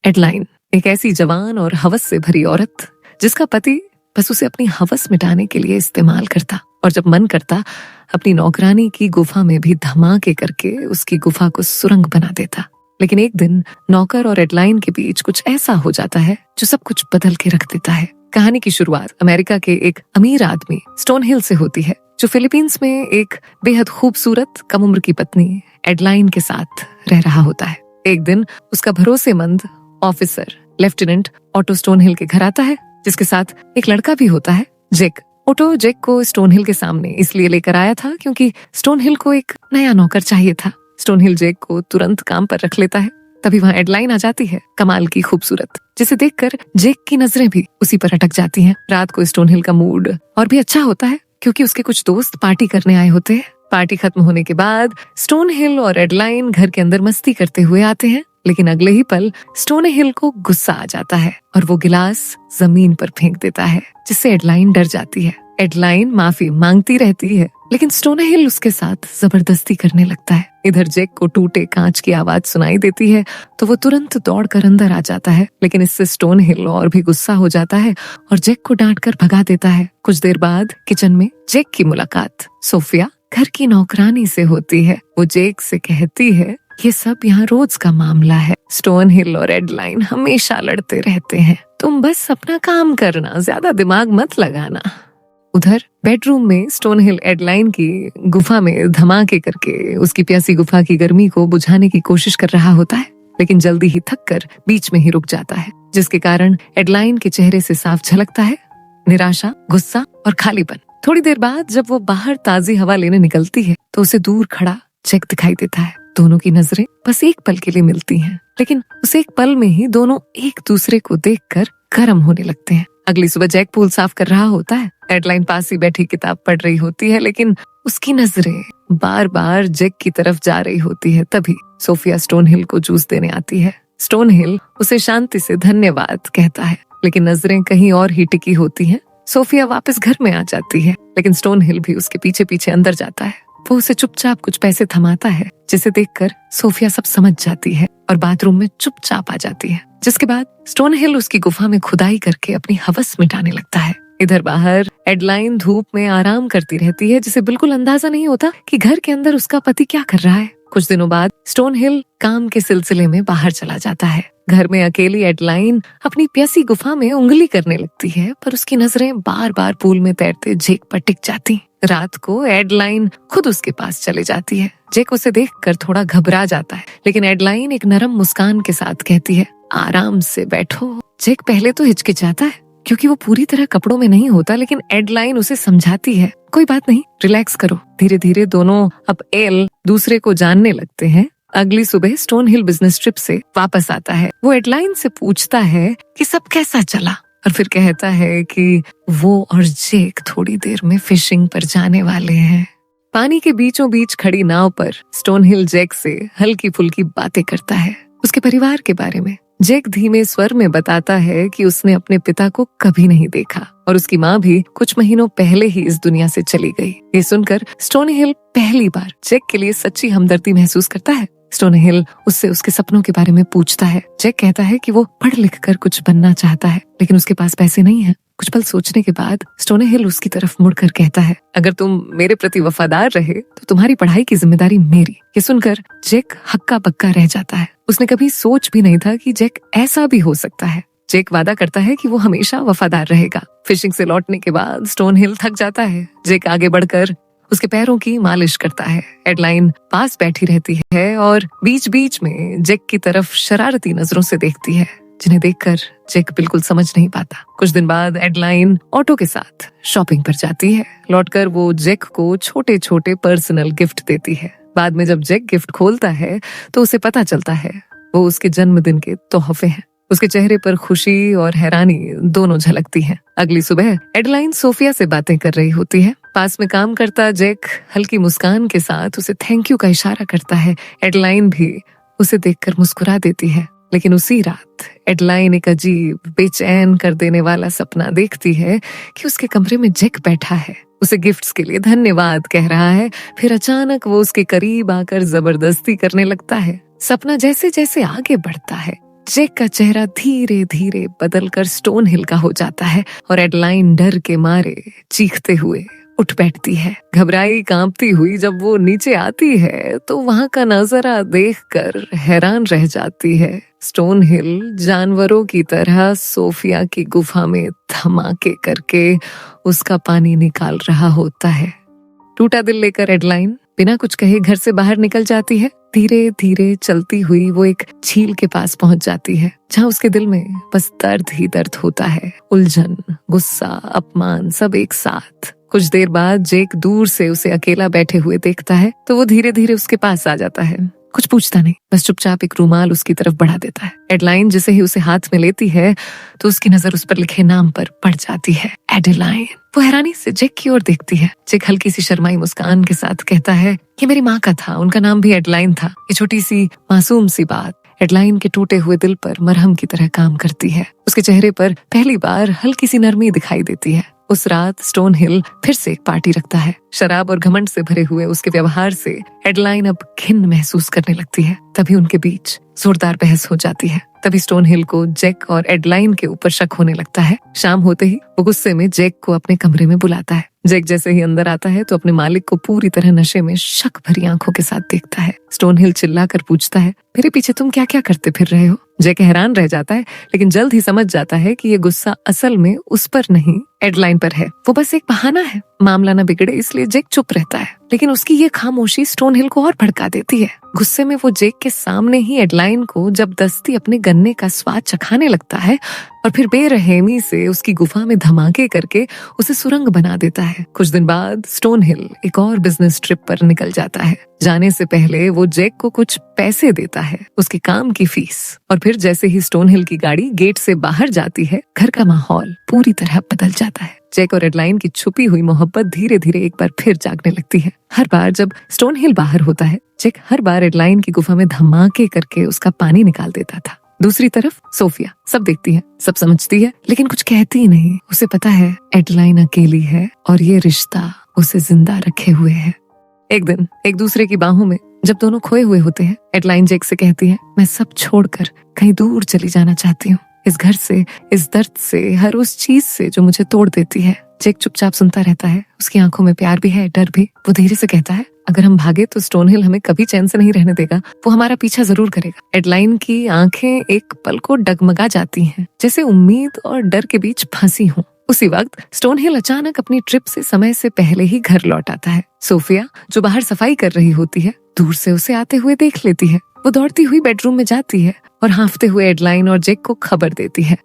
एडलाइन एक ऐसी जवान और हवस से भरी औरत जिसका पति बस उसे अपनी हवस मिटाने के लिए इस्तेमाल करता और जब मन करता अपनी नौकरानी की गुफा में भी धमाके करके उसकी गुफा को सुरंग बना देता। लेकिन एक दिन नौकर और एडलाइन के बीच कुछ ऐसा हो जाता है जो सब कुछ बदल के रख देता है। कहानी की शुरुआत अमेरिका के एक अमीर आदमी स्टोन हिल से होती है जो फिलीपींस में एक बेहद खूबसूरत कम उम्र की पत्नी एडलाइन के साथ रह रहा होता है। एक दिन उसका भरोसेमंद ऑफिसर लेफ्टिनेंट ऑटो स्टोन हिल के घर आता है जिसके साथ एक लड़का भी होता है जेक। ऑटो जेक को स्टोन हिल के सामने इसलिए लेकर आया था क्योंकि स्टोन हिल को एक नया नौकर चाहिए था। स्टोन हिल जेक को तुरंत काम पर रख लेता है। तभी वहाँ एडलाइन आ जाती है, कमाल की खूबसूरत, जिसे देखकर जेक की नजरें भी उसी पर अटक जाती हैं। रात को स्टोन हिल का मूड और भी अच्छा होता है क्योंकि उसके कुछ दोस्त पार्टी करने आए होते हैं। पार्टी खत्म होने के बाद स्टोन हिल और एडलाइन घर के अंदर मस्ती करते हुए आते हैं, लेकिन अगले ही पल स्टोन हिल को गुस्सा आ जाता है और वो गिलास जमीन पर फेंक देता है जिससे एडलाइन डर जाती है। एडलाइन माफी मांगती रहती है लेकिन स्टोन हिल उसके साथ जबरदस्ती करने लगता है। इधर जेक को टूटे कांच की आवाज सुनाई देती है तो वो तुरंत दौड़कर अंदर आ जाता है, लेकिन इससे स्टोन हिल और भी गुस्सा हो जाता है और जेक को डांटकर भगा देता है। कुछ देर बाद किचन में जेक की मुलाकात सोफिया घर की नौकरानी से होती है। वो जेक से कहती है ये सब यहाँ रोज का मामला है, स्टोन हिल और एडलाइन हमेशा लड़ते रहते हैं, तुम बस अपना काम करना, ज्यादा दिमाग मत लगाना। उधर बेडरूम में स्टोन हिल एडलाइन की गुफा में धमाके करके उसकी प्यासी गुफा की गर्मी को बुझाने की कोशिश कर रहा होता है, लेकिन जल्दी ही थक कर बीच में ही रुक जाता है, जिसके कारण एडलाइन के चेहरे से साफ झलकता है निराशा, गुस्सा और खालीपन। थोड़ी देर बाद जब वो बाहर ताजी हवा लेने निकलती है तो उसे दूर खड़ा जेक दिखाई देता है। दोनों की नजरें बस एक पल के लिए मिलती हैं, लेकिन उस एक पल में ही दोनों एक दूसरे को देखकर गर्म होने लगते हैं। अगली सुबह जेक पूल साफ कर रहा होता है। एडलाइन पास ही बैठी किताब पढ़ रही होती है, लेकिन उसकी नजरें बार बार जेक की तरफ जा रही होती है। तभी सोफिया स्टोन हिल को जूस देने आती है। स्टोन हिल उसे शांति से धन्यवाद कहता है, लेकिन नजरें कहीं और ही टिकी होती हैं। सोफिया वापस घर में आ जाती है, लेकिन स्टोन हिल भी उसके पीछे पीछे अंदर जाता है। वो उसे चुपचाप कुछ पैसे थमाता है, जिसे देखकर सोफिया सब समझ जाती है और बाथरूम में चुपचाप आ जाती है, जिसके बाद स्टोन हिल उसकी गुफा में खुदाई करके अपनी हवस मिटाने लगता है। इधर बाहर एडलाइन धूप में आराम करती रहती है, जिसे बिल्कुल अंदाजा नहीं होता कि घर के अंदर उसका पति क्या कर रहा है। कुछ दिनों बाद स्टोन हिल काम के सिलसिले में बाहर चला जाता है। घर में अकेली एडलाइन अपनी प्यासी गुफा में उंगली करने लगती है, पर उसकी नजरें बार बार पूल में तैरते जेक पर टिक जाती। रात को एडलाइन खुद उसके पास चले जाती है। जेक उसे देखकर थोड़ा घबरा जाता है, लेकिन एडलाइन एक नरम मुस्कान के साथ कहती है आराम से बैठो। जेक पहले तो हिचकिचाता है क्योंकि वो पूरी तरह कपड़ों में नहीं होता, लेकिन एडलाइन उसे समझाती है कोई बात नहीं, रिलैक्स करो। धीरे धीरे दोनों अब दूसरे को जानने लगते हैं। अगली सुबह स्टोन हिल बिजनेस ट्रिप से वापस आता है। वो एडलाइन से पूछता है कि सब कैसा चला और फिर कहता है कि वो और जेक थोड़ी देर में फिशिंग पर जाने वाले हैं। पानी के बीचों बीच खड़ी नाव पर स्टोन हिल जेक से हल्की फुल्की बातें करता है, उसके परिवार के बारे में। जेक धीमे स्वर में बताता है कि उसने अपने पिता को कभी नहीं देखा और उसकी माँ भी कुछ महीनों पहले ही इस दुनिया से चली गई। ये सुनकर स्टोन हिल पहली बार जेक के लिए सच्ची हमदर्दी महसूस करता है। स्टोन हिल उससे उसके सपनों के बारे में पूछता है। जेक कहता है कि वो पढ़ लिख कर कुछ बनना चाहता है, लेकिन उसके पास पैसे नहीं है। कुछ पल सोचने के बाद स्टोन हिल उसकी तरफ मुड़कर कहता है अगर तुम मेरे प्रति वफादार रहे तो तुम्हारी पढ़ाई की जिम्मेदारी मेरी। ये सुनकर जेक हक्का बक्का रह जाता है। उसने कभी सोच भी नहीं था कि जेक ऐसा भी हो सकता है। जेक वादा करता है कि वो हमेशा वफादार रहेगा। फिशिंग से लौटने के बाद स्टोन हिल थक जाता है। जेक आगे बढ़कर उसके पैरों की मालिश करता है। एडलाइन पास बैठी रहती है और बीच बीच में जेक की तरफ शरारती नजरों से देखती है, जिन्हें देखकर जेक बिल्कुल समझ नहीं पाता। कुछ दिन बाद एडलाइन ऑटो के साथ शॉपिंग पर जाती है। लौटकर वो जेक को छोटे छोटे पर्सनल गिफ्ट देती है। बाद में जब जेक गिफ्ट खोलता है तो उसे पता चलता है वो उसके जन्मदिन के तोहफे हैं। उसके चेहरे पर खुशी और हैरानी दोनों झलकती हैं। अगली सुबह एडलाइन सोफिया से बातें कर रही होती है। पास में काम करता जेक हल्की मुस्कान के साथ उसे थैंक यू का इशारा करता है। एडलाइन भी उसे देखकर मुस्कुरा देती है, लेकिन उसी रात एडलाइन एक अजीब बेचैन कर देने वाला सपना देखती है कि उसके कमरे में जेक बैठा है, उसे गिफ्ट्स के लिए धन्यवाद कह रहा है। फिर अचानक वो उसके करीब आकर जबरदस्ती करने लगता है। सपना जैसे जैसे आगे बढ़ता है जेक का चेहरा धीरे धीरे बदलकर स्टोन हिल का हो जाता है और एडलाइन डर के मारे चीखते हुए उठ बैठती है। घबराई कांपती हुई जब वो नीचे आती है तो वहां का नजारा देखकर हैरान रह जाती है। स्टोन हिल जानवरों की तरह सोफिया की गुफा में धमाके करके उसका पानी निकाल रहा होता है। टूटा दिल लेकर एडलाइन बिना कुछ कहे घर से बाहर निकल जाती है। धीरे धीरे चलती हुई वो एक झील के पास पहुंच जाती है जहां उसके दिल में बस दर्द ही दर्द होता है। उलझन, गुस्सा, अपमान सब एक साथ। कुछ देर बाद जेक दूर से उसे अकेला बैठे हुए देखता है तो वो धीरे धीरे उसके पास आ जाता है। कुछ पूछता नहीं, बस चुपचाप एक रूमाल उसकी तरफ बढ़ा देता है। एडलाइन जिसे ही उसे हाथ में लेती है तो उसकी नजर उस पर लिखे नाम पर पड़ जाती है, एडेलाइन। वो हैरानी से जेक की ओर देखती है। जेक हल्की सी शर्माई मुस्कान के साथ कहता है, ये मेरी माँ का था, उनका नाम भी एडलाइन था। ये छोटी सी मासूम सी बात एडलाइन के टूटे हुए दिल पर मरहम की तरह काम करती है। उसके चेहरे पर पहली बार हल्की सी नरमी दिखाई देती है। उस रात स्टोन हिल फिर से एक पार्टी रखता है। शराब और घमंड से भरे हुए उसके व्यवहार से एडलाइन अब घिन महसूस करने लगती है। तभी उनके बीच जोरदार बहस हो जाती है। तभी स्टोन हिल को जेक और एडलाइन के ऊपर शक होने लगता है। शाम होते ही वो गुस्से में जेक को अपने कमरे में बुलाता है। जेक जैसे ही अंदर आता है तो अपने मालिक को पूरी तरह नशे में शक भरी आंखों के साथ देखता है। स्टोन हिल चिल्लाकर पूछता है, मेरे पीछे तुम क्या क्या करते फिर रहे हो? जेक हैरान रह जाता है लेकिन जल्द ही समझ जाता है कि ये गुस्सा असल में उस पर नहीं एडलाइन पर है। वो बस एक बहाना है, मामला न बिगड़े इसलिए जेक चुप रहता है। लेकिन उसकी ये खामोशी स्टोन हिल को और भड़का देती है। गुस्से में वो जेक के सामने ही एडलाइन को जबरदस्ती अपने गन्ने का स्वाद चखाने लगता है और फिर बेरहमी से उसकी गुफा में धमाके करके उसे सुरंग बना देता है। कुछ दिन बाद स्टोन हिल एक और बिजनेस ट्रिप पर निकल जाता है। जाने से पहले वो जेक को कुछ पैसे देता है, उसके काम की फीस। और फिर जैसे ही स्टोन हिल की गाड़ी गेट से बाहर जाती है, घर का माहौल पूरी तरह बदल जाता है। जेक और एडलाइन की छुपी हुई मोहब्बत धीरे धीरे एक बार फिर जागने लगती है। हर बार जब स्टोन हिल बाहर होता है, जेक हर बार एडलाइन की गुफा में धमाके करके उसका पानी निकाल देता था। दूसरी तरफ सोफिया सब देखती है, सब समझती है, लेकिन कुछ कहती नहीं। उसे पता है एडलाइन अकेली है और ये रिश्ता उसे जिंदा रखे हुए है। एक दिन एक दूसरे की बाहों में जब दोनों खोए हुए होते हैं, एडलाइन जेक से कहती है, मैं सब छोड़कर कहीं दूर चली जाना चाहती हूँ, इस घर से, इस दर्द से, हर उस चीज से जो मुझे तोड़ देती है। जेक चुपचाप सुनता रहता है। उसकी आंखों में प्यार भी है, डर भी। वो धीरे से कहता है, अगर हम भागे तो स्टोन हिल हमें कभी चैन से नहीं रहने देगा, वो हमारा पीछा जरूर करेगा। एडलाइन की आंखें एक पल को डगमगा जाती हैं, जैसे उम्मीद और डर के बीच फंसी हों। उसी वक्त स्टोन हिल अचानक अपनी ट्रिप से समय से पहले ही घर लौट आता है। सोफिया जो बाहर सफाई कर रही होती है, दूर से उसे आते हुए देख लेती है। वो दौड़ती हुई बेडरूम में जाती है और हांफते हुए एडलाइन और जेक को खबर देती है,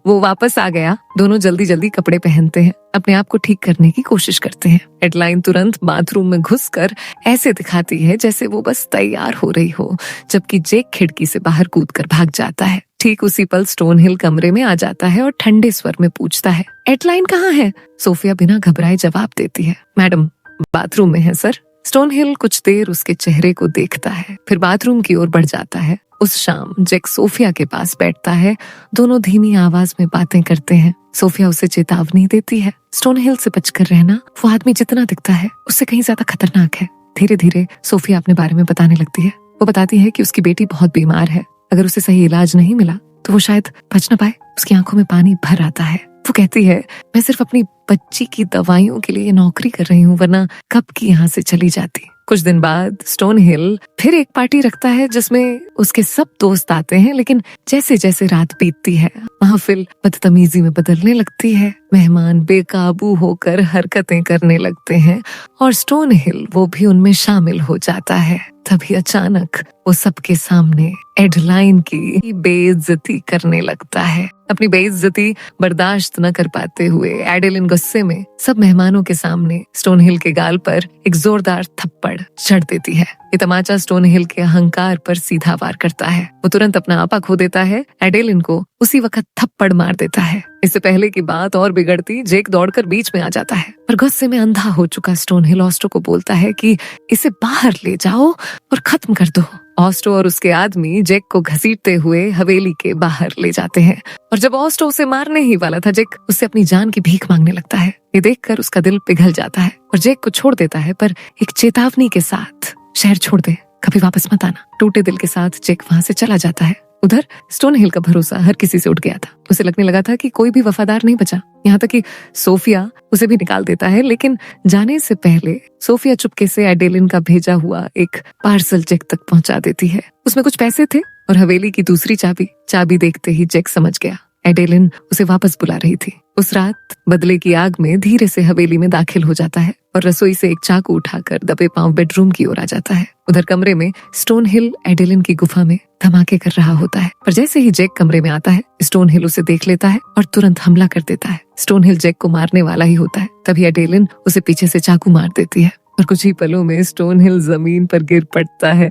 वो वापस आ गया। दोनों जल्दी जल्दी कपड़े पहनते हैं, अपने आप को ठीक करने की कोशिश करते हैं। एडलाइन तुरंत बाथरूम में घुसकर ऐसे दिखाती है जैसे वो बस तैयार हो रही हो, जबकि जेक खिड़की से बाहर कूदकर भाग जाता है। ठीक उसी पल स्टोन हिल कमरे में आ जाता है और ठंडे स्वर में पूछता है, एडलाइन कहाँ है? सोफिया बिना घबराए जवाब देती है, मैडम बाथरूम में है सर। स्टोन हिल कुछ देर उसके चेहरे को देखता है, फिर बाथरूम की ओर बढ़ जाता है। उस शाम जेक सोफिया के पास बैठता है। दोनों धीमी आवाज में बातें करते हैं। सोफिया उसे चेतावनी देती है, स्टोन हिल से बचकर रहना, वो आदमी जितना दिखता है उससे कहीं ज्यादा खतरनाक है। धीरे धीरे सोफिया अपने बारे में बताने लगती है। वो बताती है कि उसकी बेटी बहुत बीमार है, अगर उसे सही इलाज नहीं मिला तो वो शायद बच न पाए। उसकी आंखों में पानी भर आता है। वो कहती है, मैं सिर्फ अपनी बच्ची की दवाइयों के लिए नौकरी कर रही हूँ, वरना कब की यहाँ से चली जाती। कुछ दिन बाद स्टोन हिल फिर एक पार्टी रखता है जिसमें उसके सब दोस्त आते हैं, लेकिन जैसे जैसे रात बीतती है महफिल बदतमीजी में बदलने लगती है। मेहमान बेकाबू होकर हरकतें करने लगते हैं और स्टोन हिल वो भी उनमें शामिल हो जाता है। तभी अचानक वो सबके सामने एडलाइन की बेइज्जती करने लगता है। अपनी बेइज्जती बर्दाश्त न कर पाते हुए एडेलिन गुस्से में सब मेहमानों के सामने स्टोन हिल के गाल पर एक जोरदार थप्पड़ जड़ देती है। ये तमाचा स्टोन हिल के अहंकार पर सीधा वार करता है। वो तुरंत अपना आपा खो देता है। एडेलिन को उसी वक्त थप्पड़ मार देता है। इससे पहले की बात और बिगड़ती, जेक दौड़कर बीच में आ जाता है, पर गुस्से में अंधा हो चुका स्टोन हिल ऑस्टो को बोलता है कि इसे बाहर ले जाओ और खत्म कर दो। ऑस्टो और उसके आदमी जेक को घसीटते हुए हवेली के बाहर ले जाते हैं और जब ऑस्टो उसे मारने ही वाला था, जेक उससे अपनी जान की भीख मांगने लगता है। ये देखकर उसका दिल पिघल जाता है और जेक को छोड़ देता है, पर एक चेतावनी के साथ, शहर छोड़ दे, कभी वापस मत आना। टूटे दिल के साथ जेक वहां से चला जाता है। उधर स्टोन हिल का भरोसा हर किसी से उठ गया था। उसे लगने लगा था कि कोई भी वफादार नहीं बचा, यहाँ तक कि सोफिया उसे भी निकाल देता है। लेकिन जाने से पहले सोफिया चुपके से एडेलिन का भेजा हुआ एक पार्सल जैक तक पहुंचा देती है। उसमें कुछ पैसे थे और हवेली की दूसरी चाबी देखते ही जैक समझ गया एडेलिन उसे वापस बुला रही थी। उस रात बदले की आग में धीरे से हवेली में दाखिल हो जाता है और रसोई से एक चाकू उठाकर दबे पांव बेडरूम की ओर आ जाता है। उधर कमरे में स्टोन हिल एडेलिन की गुफा में धमाके कर रहा होता है, पर जैसे ही जैक कमरे में आता है स्टोन हिल उसे देख लेता है और तुरंत हमला कर देता है। स्टोन हिल जैक को मारने वाला ही होता है, तभी एडेलिन उसे पीछे से चाकू मार देती है और कुछ ही पलों में स्टोन हिल जमीन पर गिर पड़ता है।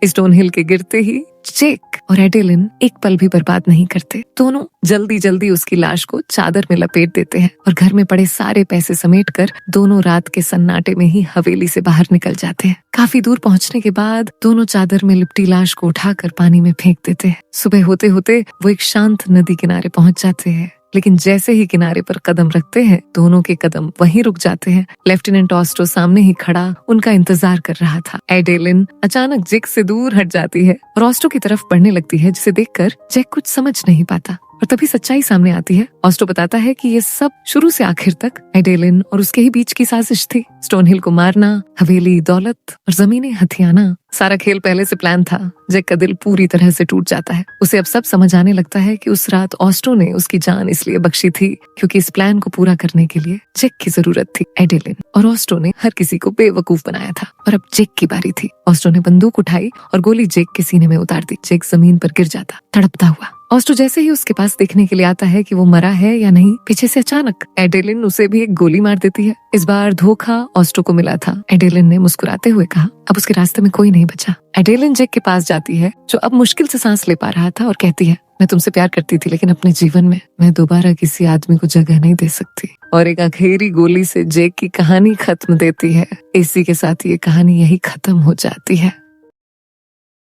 स्टोन हिल के गिरते ही जैक और एडेलिन एक पल भी बर्बाद नहीं करते। दोनों जल्दी जल्दी उसकी लाश को चादर में लपेट देते हैं और घर में पड़े सारे पैसे समेटकर दोनों रात के सन्नाटे में ही हवेली से बाहर निकल जाते हैं। काफी दूर पहुंचने के बाद दोनों चादर में लिपटी लाश को उठाकर पानी में फेंक देते हैं। सुबह होते होते वो एक शांत नदी किनारे पहुंच जाते हैं, लेकिन जैसे ही किनारे पर कदम रखते हैं दोनों के कदम वहीं रुक जाते हैं। लेफ्टिनेंट ऑस्टो सामने ही खड़ा उनका इंतजार कर रहा था। एडेलिन अचानक जैक से दूर हट जाती है और ऑस्टो की तरफ बढ़ने लगती है, जिसे देखकर जैक कुछ समझ नहीं पाता और तभी सच्चाई सामने आती है। ऑस्टो बताता है कि ये सब शुरू से आखिर तक एडेलिन और उसके ही बीच की साजिश थी। स्टोन हिल को मारना, हवेली, दौलत और जमीनें हथियाना, सारा खेल पहले से प्लान था। जैक का दिल पूरी तरह से टूट जाता है। उसे अब सब समझ आने लगता है कि उस रात ऑस्टो ने उसकी जान इसलिए बख्शी थी क्योंकि इस प्लान को पूरा करने के लिए जैक की जरूरत थी। एडेलिन और ऑस्टो ने हर किसी को बेवकूफ बनाया था और अब जैक की बारी थी। ऑस्टो ने बंदूक उठाई और गोली जैक के सीने में उतार दी। जैक जमीन पर गिर जाता तड़पता हुआ। ऑस्टो जैसे ही उसके पास देखने के लिए आता है कि वो मरा है या नहीं, पीछे से अचानक एडेलिन उसे भी एक गोली मार देती है। इस बार धोखा ऑस्टो को मिला था। एडेलिन ने मुस्कुराते हुए कहा, अब उसके रास्ते में कोई नहीं बचा। एडेलिन जैक के पास जाती है जो अब मुश्किल से सांस ले पा रहा था और कहती है, मैं तुमसे प्यार करती थी लेकिन अपने जीवन में मैं दोबारा किसी आदमी को जगह नहीं दे सकती। और एक आखिरी गोली से जैक की कहानी खत्म देती है। इसी के साथ ये कहानी यही खत्म हो जाती है।